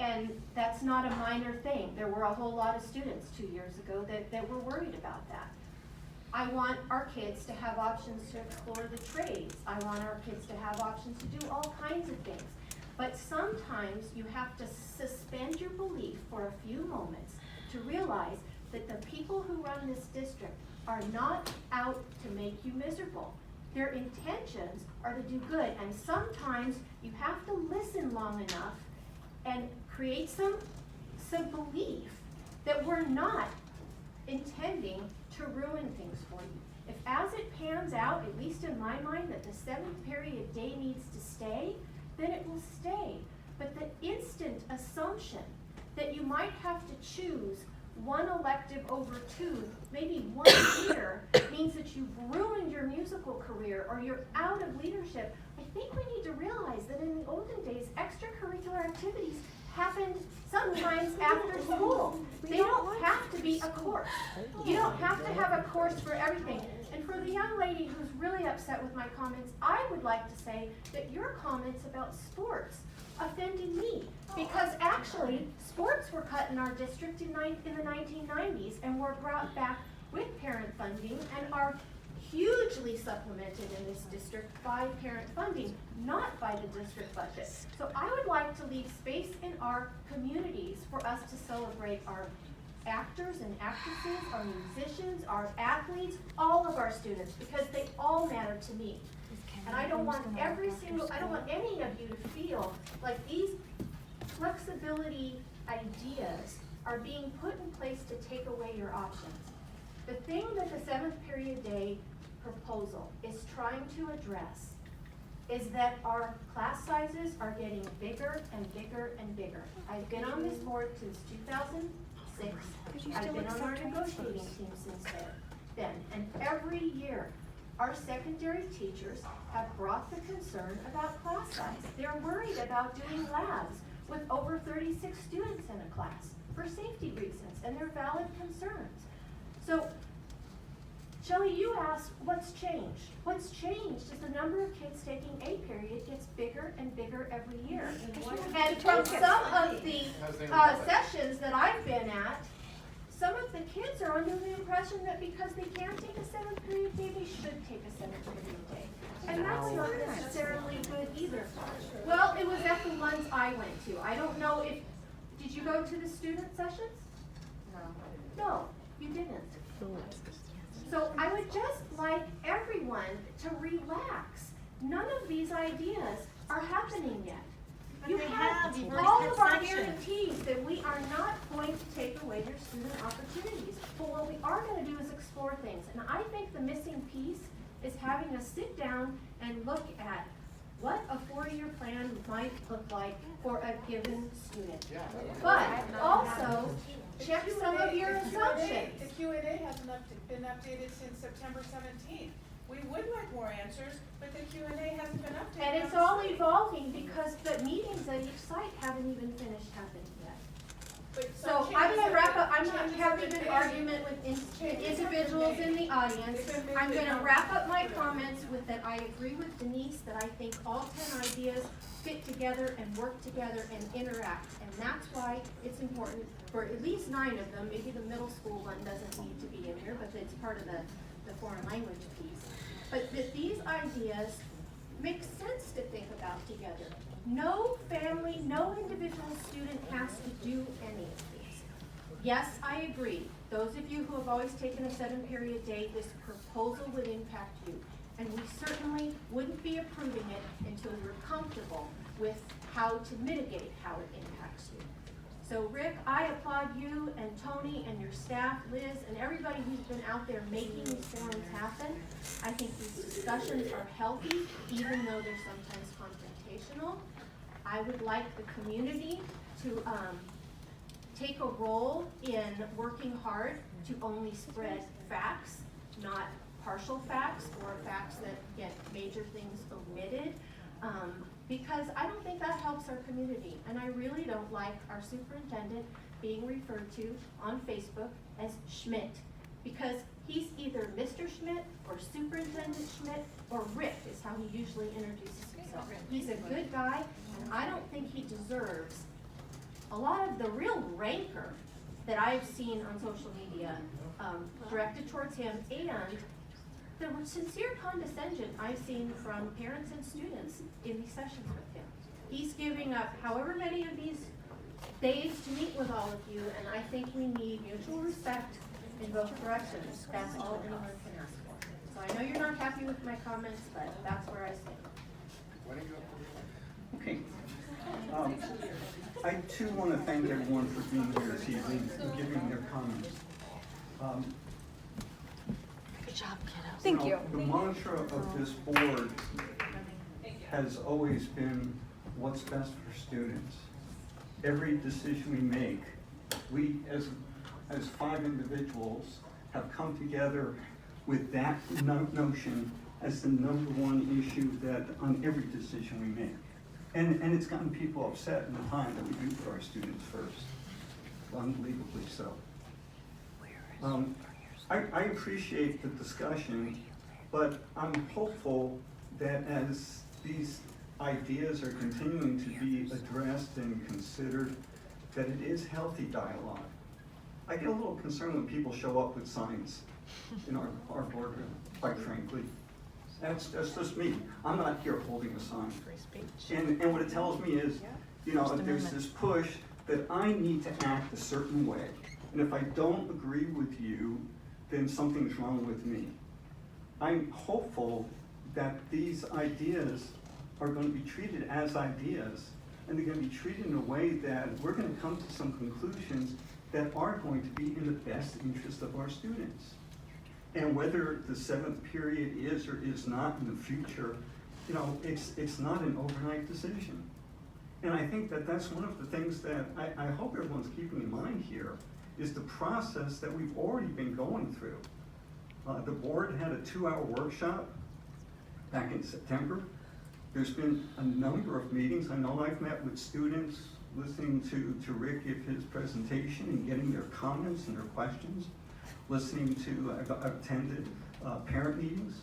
And that's not a minor thing. There were a whole lot of students 2 years ago that were worried about that. I want our kids to have options to explore the trades. I want our kids to have options to do all kinds of things. But sometimes you have to suspend your belief for a few moments to realize that the people who run this district are not out to make you miserable. Their intentions are to do good, and sometimes you have to listen long enough and create some belief that we're not intending to ruin things for you. If as it pans out, at least in my mind, that the 7th period day needs to stay, then it will stay. But the instant assumption that you might have to choose one elective over 2, maybe 1 year, means that you've ruined your musical career or you're out of leadership. I think we need to realize that in the olden days, extracurricular activities happened sometimes after school. They don't have to be a course. You don't have to have a course for everything. And for the young lady who's really upset with my comments, I would like to say that your comments about sports offended me, because actually sports were cut in our district in the 1990s and were brought back with parent funding and are hugely supplemented in this district by parent funding, not by the district budget. So I would like to leave space in our communities for us to celebrate our actors and actresses, our musicians, our athletes, all of our students, because they all matter to me. And I don't want I don't want any of you to feel like these flexibility ideas are being put in place to take away your options. The thing that the 7th period day proposal is trying to address is that our class sizes are getting bigger and bigger and bigger. I've been on this board since 2006. I've been on our negotiating team since then. And every year, our secondary teachers have brought the concern about class size. They're worried about doing labs with over 36 students in a class for safety reasons, and they're valid concerns. So, Shelley, you asked, what's changed? What's changed is the number of kids taking A period gets bigger and bigger every year. And from some of the sessions that I've been at, some of the kids are under the impression that because they can't take a 7th period day, they should take a 7th period day. And that's not necessarily good either. Well, it was at the ones I went to. I don't know if, did you go to the student sessions? No, you didn't. So I would just like everyone to relax. None of these ideas are happening yet. You have all of our guarantees that we are not going to take away your student opportunities. But what we are going to do is explore things. And I think the missing piece is having us sit down and look at what a 4-year plan might look like for a given student. But also check some of your assumptions. The Q&A hasn't been updated since September 17th. We would like more answers, but the Q&A hasn't been updated. And it's all evolving because the meetings at each site haven't even finished happening yet. So I'm going to wrap up. I'm not having an argument with individuals in the audience. I'm going to wrap up my comments with that I agree with Denise that I think all 10 ideas fit together and work together and interact. And that's why it's important for at least 9 of them. Maybe the middle school one doesn't need to be in here, but it's part of the foreign language piece. But that these ideas make sense to think about together. No family, no individual student has to do any of these. Yes, I agree. Those of you who have always taken a 7-period day, this proposal would impact you. And we certainly wouldn't be approving it until we're comfortable with how to mitigate how it impacts you. So Rick, I applaud you and Tony and your staff, Liz, and everybody who's been out there making these forums happen. I think these discussions are healthy, even though they're sometimes confrontational. I would like the community to take a role in working hard to only spread facts, not partial facts or facts that get major things omitted. Because I don't think that helps our community. And I really don't like our superintendent being referred to on Facebook as Schmidt, because he's either Mr. Schmidt or Superintendent Schmidt or Rick is how he usually introduces himself. He's a good guy, and I don't think he deserves a lot of the real rancor that I've seen on social media directed towards him, and the sincere condescension I've seen from parents and students in these sessions with him. He's giving up however many of these days to meet with all of you, and I think we need mutual respect in both directions. That's all anyone can ask for. So I know you're not happy with my comments, but that's where I stand. Okay. I too want to thank everyone for being here this evening and giving their comments. Good job, kiddo. Thank you. The mantra of this board has always been what's best for students. Every decision we make, we as 5 individuals have come together with that notion as the #1 issue that on every decision we make. And it's gotten people upset in the time that we do put our students first, unbelievably so. I appreciate the discussion, but I'm hopeful that as these ideas are continuing to be addressed and considered, that it is healthy dialogue. I get a little concerned when people show up with signs in our boardroom, quite frankly. That's just me. I'm not here holding a sign. Free speech. And what it tells me is, there's this push that I need to act a certain way. And if I don't agree with you, then something's wrong with me. I'm hopeful that these ideas are going to be treated as ideas, and they're going to be treated in a way that we're going to come to some conclusions that are going to be in the best interest of our students. And whether the 7th period is or is not in the future, it's not an overnight decision. And I think that that's one of the things that I hope everyone's keeping in mind here, is the process that we've already been going through. The board had a 2-hour workshop back in September. There's been a number of meetings. I know I've met with students, listening to Rick give his presentation and getting their comments and their questions, listening to, I've attended parent meetings.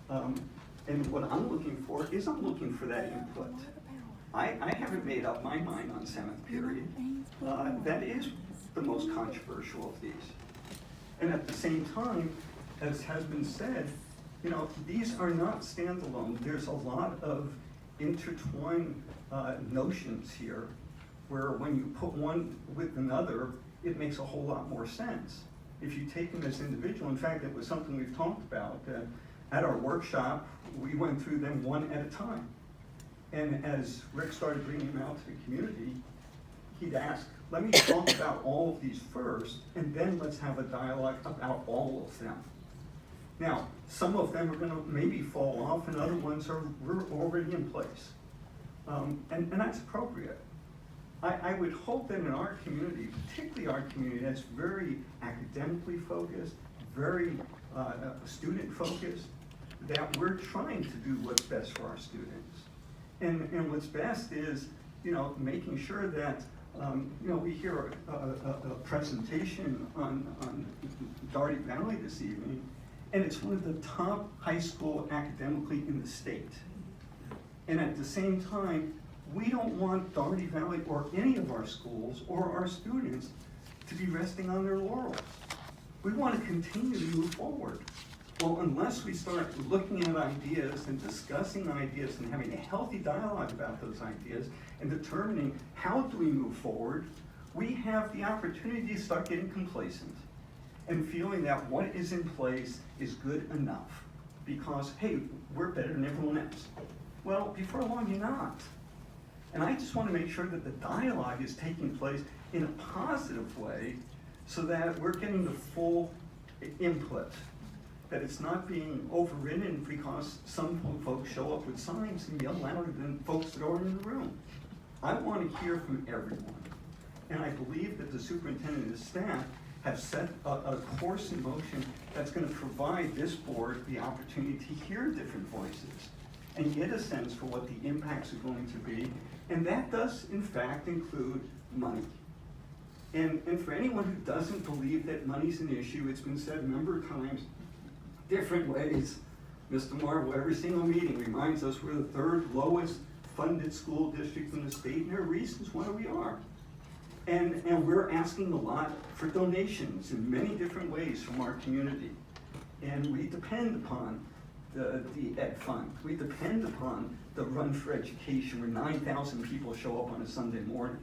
And what I'm looking for is I'm looking for that input. I haven't made up my mind on 7th period. That is the most controversial of these. And at the same time, as has been said, these are not standalone. There's a lot of intertwined notions here, where when you put one with another, it makes a whole lot more sense. If you take them as individual, in fact, it was something we've talked about. At our workshop, we went through them one at a time. And as Rick started bringing them out to the community, he'd ask, let me talk about all of these first, and then let's have a dialogue about all of them. Now, some of them are going to maybe fall off, and other ones we're already in place. And that's appropriate. I would hope that in our community, particularly our community that's very academically focused, very student focused, that we're trying to do what's best for our students. And what's best is, making sure that, we hear a presentation on Daugherty Valley this evening, and it's one of the top high school academically in the state. And at the same time, we don't want Daugherty Valley or any of our schools or our students to be resting on their laurels. We want to continue to move forward. Well, unless we start looking at ideas and discussing ideas and having a healthy dialogue about those ideas and determining how do we move forward, we have the opportunity to start getting complacent and feeling that what is in place is good enough because, hey, we're better than everyone else. Well, before long, you're not. And I just want to make sure that the dialogue is taking place in a positive way so that we're getting the full input, that it's not being overridden because some folks show up with signs and yell louder than folks that are in the room. I want to hear from everyone. And I believe that the superintendent and his staff have set a course in motion that's going to provide this board the opportunity to hear different voices and get a sense for what the impacts are going to be. And that does, in fact, include money. And for anyone who doesn't believe that money's an issue, it's been said a number of times, different ways. Mr. Marvel, every single meeting reminds us we're the 3rd lowest funded school district in the state, and there are reasons why we are. And we're asking a lot for donations in many different ways from our community. And we depend upon the ed fund. We depend upon the Run for Education, where 9,000 people show up on a Sunday morning.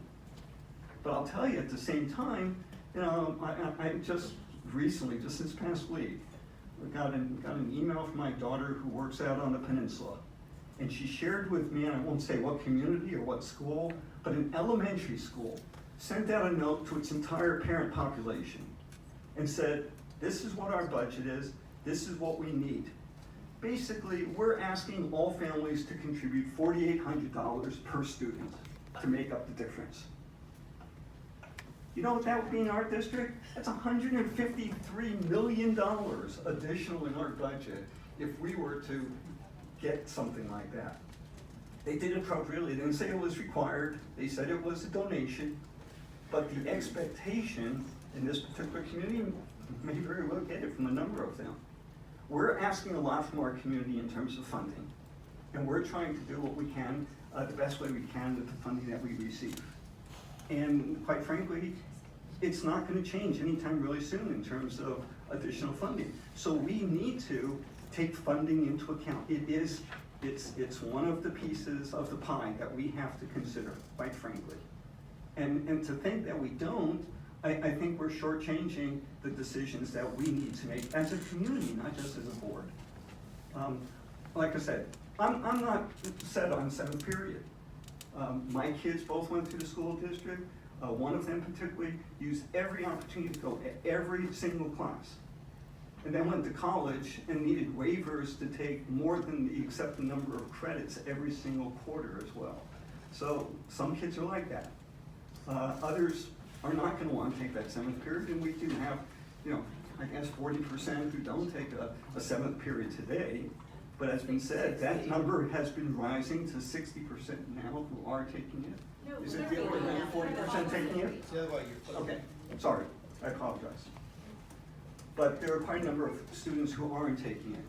But I'll tell you, at the same time, you know, I just recently, just this past week, got an email from my daughter who works out on the peninsula. And she shared with me, and I won't say what community or what school, but an elementary school sent out a note to its entire parent population and said, this is what our budget is, this is what we need. Basically, we're asking all families to contribute $4,800 per student to make up the difference. You know what that would be in our district? That's $153 million additional in our budget if we were to get something like that. They did it appropriately. They didn't say it was required. They said it was a donation. But the expectation in this particular community may very well get it from a number of them. We're asking a lot from our community in terms of funding. And we're trying to do what we can, the best way we can with the funding that we receive. And quite frankly, it's not going to change anytime really soon in terms of additional funding. So we need to take funding into account. It's one of the pieces of the pie that we have to consider, quite frankly. And to think that we don't, I think we're shortchanging the decisions that we need to make as a community, not just as a board. Like I said, I'm not set on 7th period. My kids both went through the school district. One of them particularly used every opportunity to go to every single class. And then went to college and needed waivers to take more than the accepted number of credits every single quarter as well. So some kids are like that. Others are not going to want to take that 7th period, and we do have, you know, I guess 40% who don't take a 7th period today. But as been said, that number has been rising to 60% now who are taking it. Is it the other way than 40% taking it? The other way, Okay, sorry, I apologize. But there are quite a number of students who aren't taking it.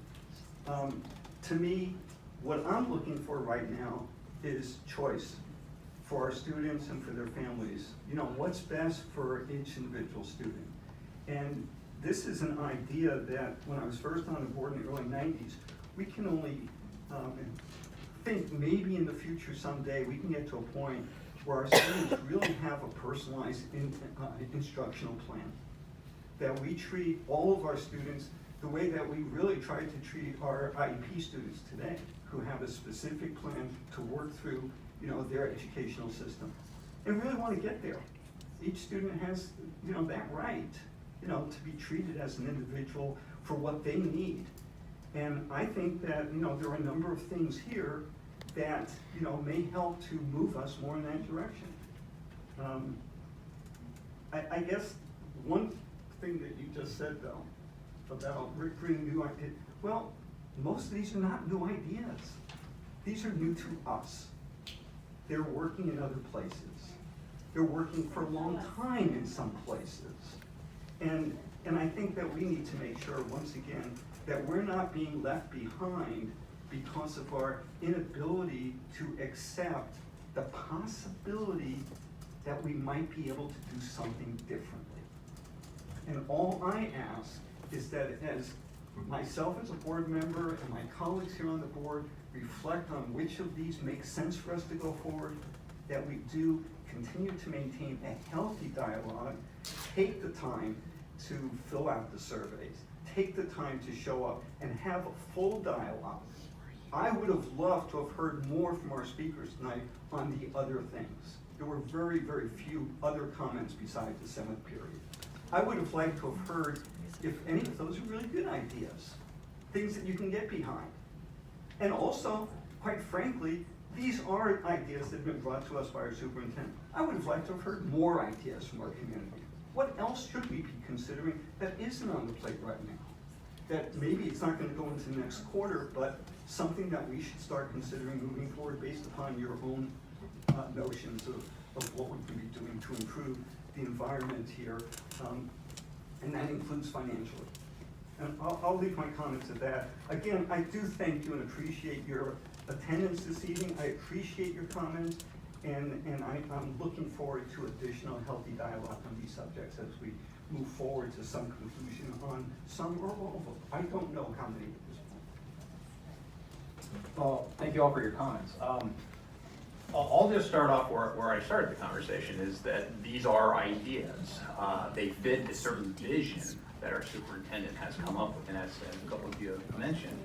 To me, what I'm looking for right now is choice for our students and for their families. You know, what's best for each individual student. And this is an idea that when I was first on the board in the early 90s, we can only think maybe in the future someday we can get to a point where our students really have a personalized instructional plan. That we treat all of our students the way that we really try to treat our IEP students today, who have a specific plan to work through, you know, their educational system. And really want to get there. Each student has, you know, that right, you know, to be treated as an individual for what they need. And I think that, you know, there are a number of things here that, you know, may help to move us more in that direction. I guess one thing that you just said though, about bringing new ideas, well, most of these are not new ideas. These are new to us. They're working in other places. They're working for a long time in some places. And I think that we need to make sure, once again, that we're not being left behind because of our inability to accept the possibility that we might be able to do something differently. And all I ask is that as myself as a board member and my colleagues here on the board reflect on which of these make sense for us to go forward, that we do continue to maintain a healthy dialogue, take the time to fill out the surveys, take the time to show up and have a full dialogue. I would have loved to have heard more from our speakers tonight on the other things. There were very, very few other comments besides the 7th period. I would have liked to have heard if any of those are really good ideas, things that you can get behind. And also, quite frankly, these are ideas that have been brought to us by our superintendent. I would have liked to have heard more ideas from our community. What else should we be considering that isn't on the plate right now? That maybe it's not going to go into the next quarter, but something that we should start considering moving forward based upon your own notions of what we can be doing to improve the environment here, and that includes financially. And I'll leave my comments at that. Again, I do thank you and appreciate your attendance this evening. I appreciate your comments, And I'm looking forward to additional healthy dialogue on these subjects as we move forward to some conclusion on some or all of them. I don't know how many at this point. Well, thank you all for your comments. I'll just start off where I started the conversation, is that these are ideas. They fit a certain vision that our superintendent has come up with, and as a couple of you have mentioned,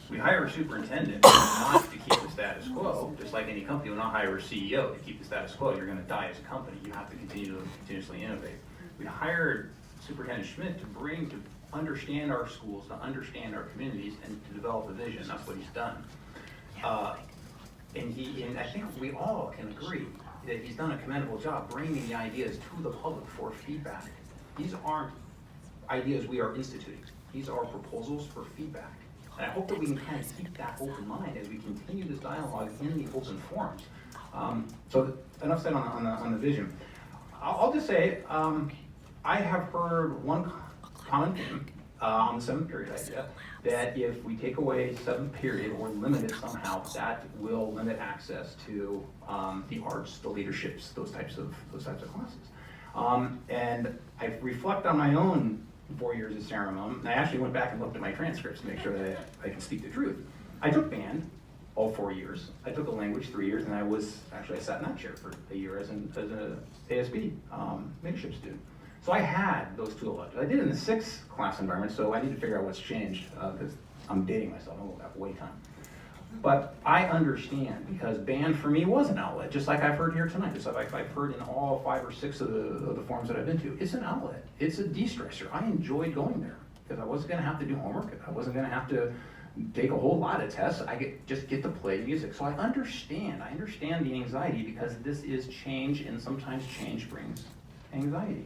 we hire a superintendent not to keep the status quo, just like any company will not hire a CEO to keep the status quo. You're gonna die as a company. You have to continue to continuously innovate. We hired Superintendent Schmidt to understand our schools, to understand our communities, and to develop a vision. That's what he's done. And I think we all can agree that he's done a commendable job bringing the ideas to the public for feedback. These aren't ideas we are instituting. These are proposals for feedback. And I hope that we can kind of keep that open mind as we continue this dialogue in the open forums. So enough said on the vision. I'll just say, I have heard one common theme on the 7th period idea, that if we take away 7th period or limit it somehow, that will limit access to the arts, the leaderships, those types of classes. And I reflect on my own 4 years at Saramone, and I actually went back and looked at my transcripts to make sure that I can speak the truth. I took band all 4 years. I took a language 3 years, and I sat in that chair for a year as an ASB leadership student. So I had those two electives. I did it in the 6th class environment, so I need to figure out what's changed, because I'm dating myself, I'm going back way time. But I understand, because band for me was an outlet, just like I've heard here tonight, just like I've heard in all 5 or 6 of the forums that I've been to. It's an outlet, it's a de-stressor. I enjoyed going there, because I wasn't gonna have to do homework, I wasn't gonna have to take a whole lot of tests, just get to play music. So I understand the anxiety, because this is change, and sometimes change brings anxiety.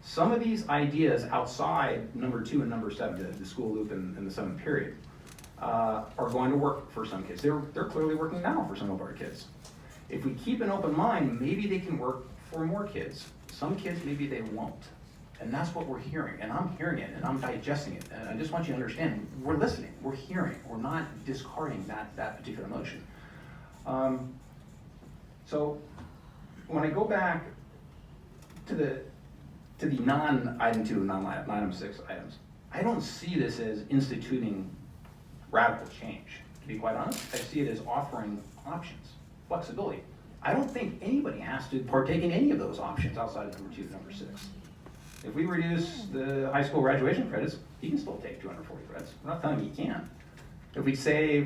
Some of these ideas outside number 2 and number 7, the school loop and the 7th period, are going to work for some kids. They're clearly working now for some of our kids. If we keep an open mind, maybe they can work for more kids. Some kids, maybe they won't. And that's what we're hearing, and I'm hearing it, and I'm digesting it. And I just want you to understand, we're listening, we're hearing, we're not discarding that particular emotion. So when I go back to the non-item 2, non-item 6 items, I don't see this as instituting radical change. To be quite honest, I see it as offering options, flexibility. I don't think anybody has to partake in any of those options outside of number 2 and number 6. If we reduce the high school graduation credits, you can still take 240 credits. We're not telling you you can't. If we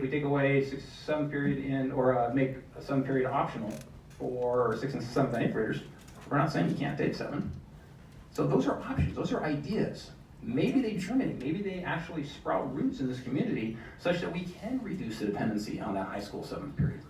take away 6th, 7th period or make a 7th period optional for 6th and 7th and 8th graders, we're not saying you can't take 7. So those are options, those are ideas. Maybe they germinate, maybe they actually sprout roots in this community such that we can reduce the dependency on that high school 7th period.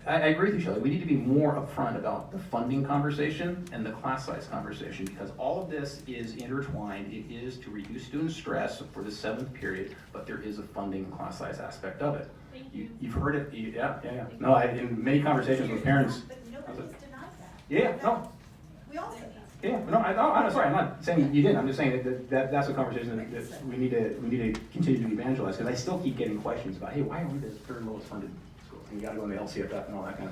I agree with you, Shelley. We need to be more upfront about the funding conversation and the class size conversation, because all of this is intertwined. It is to reduce student stress for the 7th period, but there is a funding class size aspect of it. Thank you. You've heard it, yeah. No, in many conversations with parents. But nobody's denied that. Yeah, no. We all said that. Yeah, no, I'm sorry, I'm not saying you didn't, I'm just saying that's a conversation that we need to continue to evangelize, because I still keep getting questions about, hey, why are we the 3rd lowest funded school? And you gotta go in the LCFF and all that kind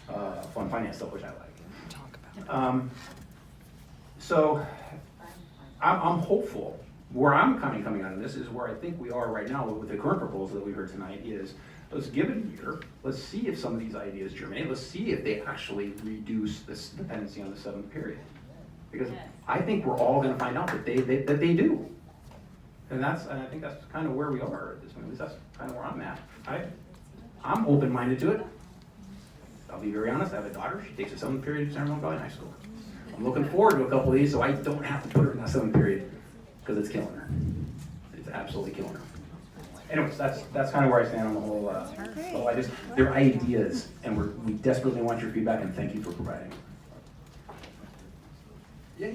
of fun finance stuff, which I like. So, I'm hopeful. Where I'm coming out of this is where I think we are right now with the current proposal that we heard tonight is, let's give it a year, let's see if some of these ideas germinate, let's see if they actually reduce this dependency on the 7th period. Because I think we're all gonna find out that they do. And I think that's kind of where we are at this point, at least that's kind of where I'm at. I'm open-minded to it. I'll be very honest, I have a daughter, she takes the 7th period at Saramone Valley High School. I'm looking forward to a couple of these so I don't have to put her in that 7th period, because it's killing her. It's absolutely killing her. Anyways, that's kind of where I stand on the whole, they're ideas, and we desperately want your feedback, and thank you for providing it. Yeah.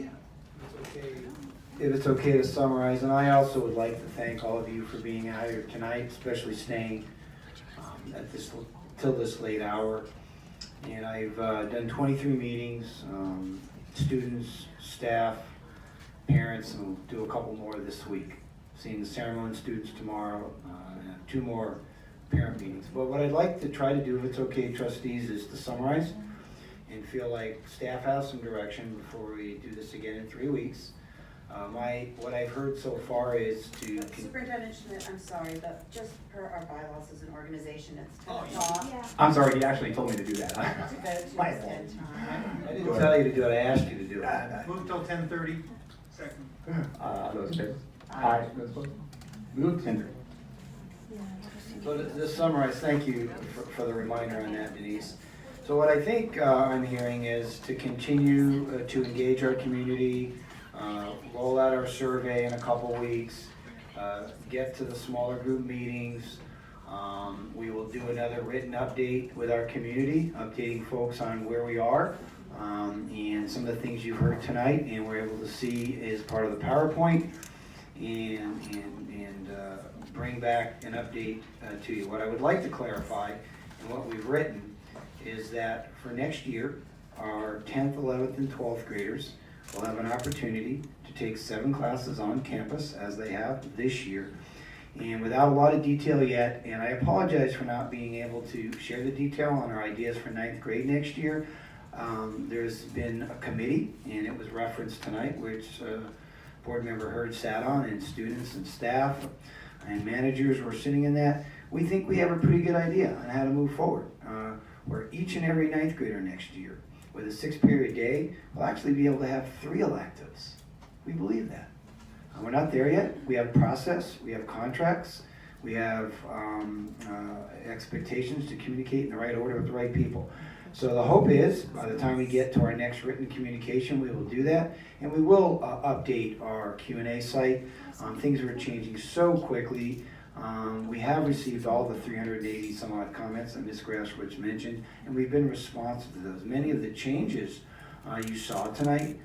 If it's okay to summarize, and I also would like to thank all of you for being out here tonight, especially staying till this late hour. And I've done 23 meetings, students, staff, parents, and we'll do a couple more this week. Seeing the Saramone students tomorrow, and 2 more parent meetings. But what I'd like to try to do, if it's okay, trustees, is to summarize and feel like staff has some direction before we do this again in 3 weeks. What I've heard so far is to. Superintendent Schmidt, I'm sorry, but just per our bylaws as an organization, it's 10 Oh, o'clock Yeah. I'm sorry, he actually told me to do that. to go to My the fault. end time. I didn't tell you to do it, I asked you to do it. Move till 10:30. Second. Those in favor? Aye. Those opposed? Move 10:30. So to summarize, thank you for the reminder on that, Denise. So what I think I'm hearing is to continue to engage our community, roll out our survey in a couple weeks, get to the smaller group meetings. We will do another written update with our community, updating folks on where we are, and some of the things you've heard tonight and we're able to see as part of the PowerPoint, and bring back an update to you. What I would like to clarify and what we've written is that for next year, our 10th, 11th, and 12th graders will have an opportunity to take 7 classes on campus as they have this year. And without a lot of detail yet, and I apologize for not being able to share the detail on our ideas for 9th grade next year, there's been a committee, and it was referenced tonight, which board member Hurd sat on, and students and staff and managers were sitting in that. We think we have a pretty good idea on how to move forward. Where each and every 9th grader next year, with a 6-period day, will actually be able to have 3 electives. We believe that. We're not there yet. We have process, we have contracts, we have expectations to communicate in the right order with the right people. So the hope is, by the time we get to our next written communication, we will do that, and we will update our Q&A site. Things are changing so quickly. We have received all the 380 some odd comments that Ms. Grashwich mentioned, and we've been responsive to those. Many of the changes you saw tonight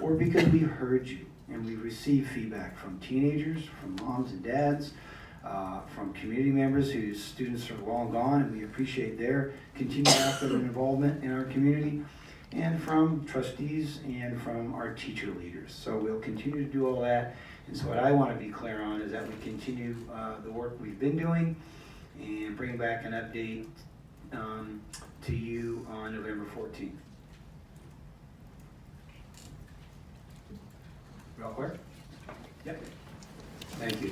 were because we heard you, and we received feedback from teenagers, from moms and dads, from community members whose students are long gone, and we appreciate their continued active involvement in our community, and from trustees and from our teacher leaders. So we'll continue to do all that. And so what I want to be clear on is that we continue the work we've been doing and bring back an update to you on November 14th. We all clear? Yep. Thank you.